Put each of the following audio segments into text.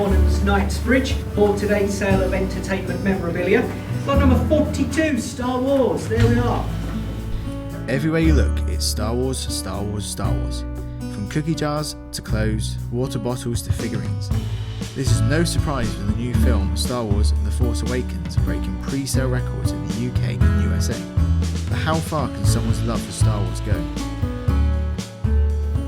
Bonhams Knightsbridge for today's sale of entertainment memorabilia. Lot number 42, Star Wars. There we are. Everywhere you look, it's Star Wars, Star Wars, Star Wars. From cookie jars to clothes, water bottles to figurines. This is no surprise with the new film Star Wars The Force Awakens breaking pre-sale records in the UK and USA. But how far can someone's love for Star Wars go?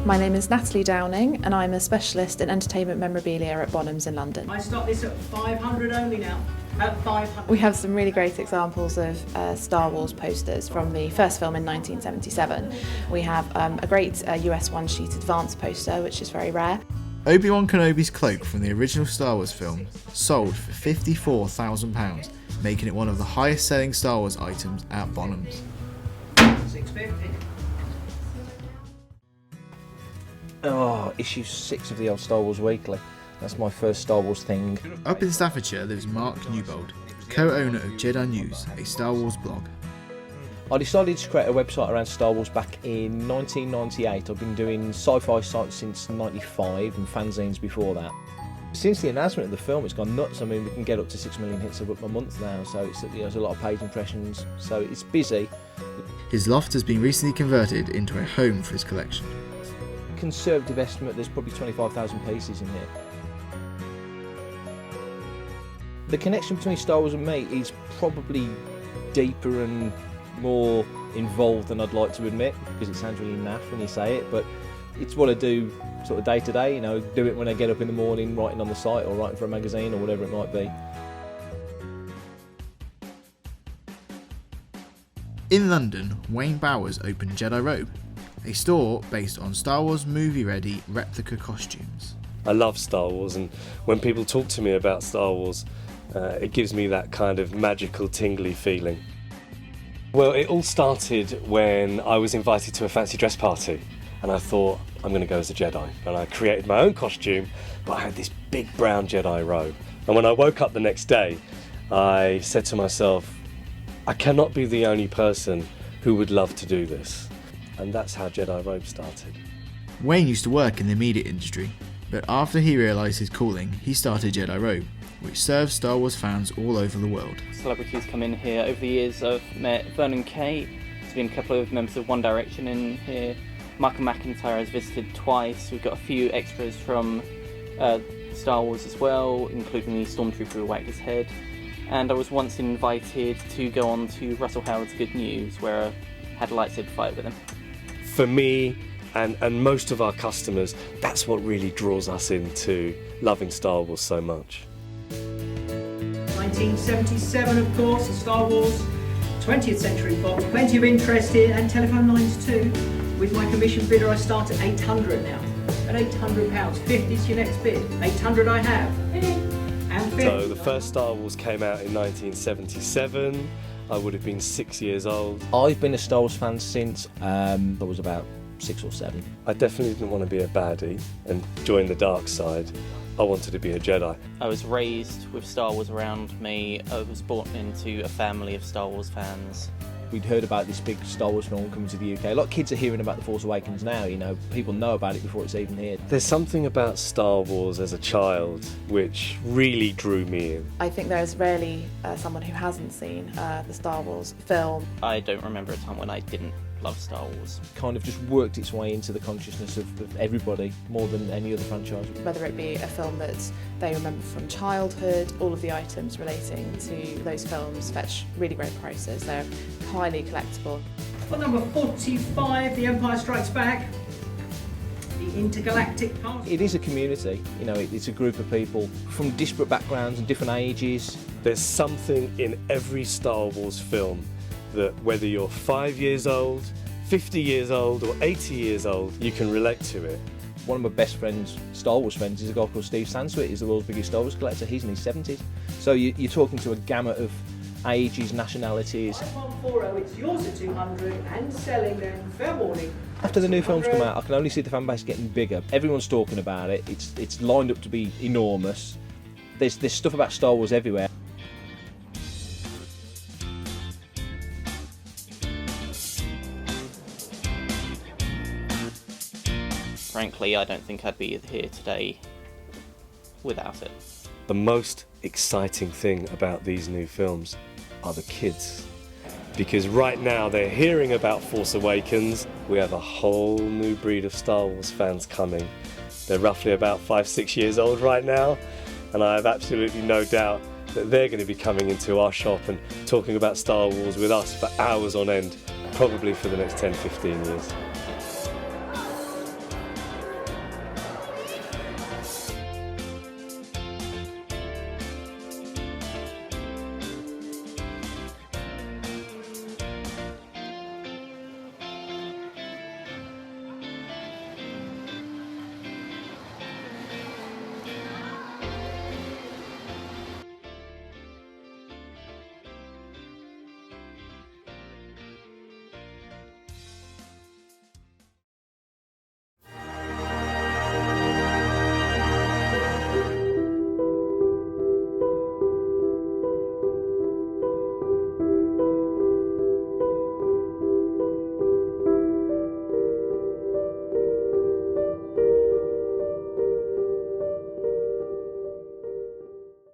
My name is Natalie Downing and I'm a specialist in entertainment memorabilia at Bonhams in London. I start this at 500 only now. At 500. We have some really great examples of Star Wars posters from the first film in 1977. We have a great US one-sheet advance poster, which is very rare. Obi-Wan Kenobi's cloak from the original Star Wars film sold for £54,000, making it one of the highest selling Star Wars items at Bonhams. 650. Oh, issue 6 of the old Star Wars Weekly. That's my first Star Wars thing. Up in Staffordshire lives Mark Newbold, co-owner of Jedi News, a Star Wars blog. I decided to create a website around Star Wars back in 1998. I've been doing sci-fi sites since 95 and fanzines before that. Since the announcement of the film, it's gone nuts. I mean, we can get up to 6 million hits a month now, so there's a lot of page impressions, so it's busy. His loft has been recently converted into a home for his collection. Conservative estimate, there's probably 25,000 pieces in here. The connection between Star Wars and me is probably deeper and more involved than I'd like to admit, because it sounds really naff when you say it, but it's what I do sort of day to day, you know, do it when I get up in the morning writing on the site or writing for a magazine or whatever it might be. In London, Wayne Bowers opened Jedi Robe, a store based on Star Wars movie-ready replica costumes. I love Star Wars, and when people talk to me about Star Wars, it gives me that kind of magical, tingly feeling. Well, it all started when I was invited to a fancy dress party, and I thought, I'm going to go as a Jedi. And I created my own costume, but I had this big brown Jedi robe. And when I woke up the next day, I said to myself, I cannot be the only person who would love to do this. And that's how Jedi Robe started. Wayne used to work in the media industry, but after he realised his calling, he started Jedi Robe, which serves Star Wars fans all over the world. Celebrities come in here. Over the years I've met Vernon Kay, there's been a couple of members of One Direction in here. Michael McIntyre has visited twice. We've got a few extras from Star Wars as well, including the Stormtrooper who wagged his head. And I was once invited to go on to Russell Howard's Good News, where I had a lightsaber fight with him. For me and most of our customers, that's what really draws us into loving Star Wars so much. 1977, of course, the Star Wars 20th Century Fox. Plenty of interest here, and telephone lines too. With my commission bidder, I start at 800 now. At £800, 50 is your next bid. 800 I have. And 50. So the first Star Wars came out in 1977. I would have been 6 years old. I've been a Star Wars fan since I was about 6 or 7. I definitely didn't want to be a baddie and join the dark side. I wanted to be a Jedi. I was raised with Star Wars around me. I was born into a family of Star Wars fans. We'd heard about this big Star Wars film coming to the UK. A lot of kids are hearing about The Force Awakens now, you know, people know about it before it's even here. There's something about Star Wars as a child which really drew me in. I think there's rarely someone who hasn't seen the Star Wars film. I don't remember a time when I didn't love Star Wars. Kind of just worked its way into the consciousness of everybody more than any other franchise. Whether it be a film that they remember from childhood, all of the items relating to those films fetch really great prices. They're highly collectible. For number 45, The Empire Strikes Back. The Intergalactic Pass. It is a community, you know, it's a group of people from disparate backgrounds and different ages. There's something in every Star Wars film that whether you're 5 years old, 50 years old or 80 years old, you can relate to it. One of my best friends, Star Wars friends, is a guy called Steve Sansweet. He's the world's biggest Star Wars collector. He's in his 70s. So you're talking to a gamut of ages, nationalities. 5140, it's yours at 200 and selling then. Fair warning. After the new films come out, I can only see the fan base getting bigger. Everyone's talking about it. It's lined up to be enormous. There's stuff about Star Wars everywhere. Frankly, I don't think I'd be here today without it. The most exciting thing about these new films are the kids. Because right now they're hearing about Force Awakens. We have a whole new breed of Star Wars fans coming. They're roughly about 5-6 years old right now, and I have absolutely no doubt that they're going to be coming into our shop and talking about Star Wars with us for hours on end, probably for the next 10-15 years.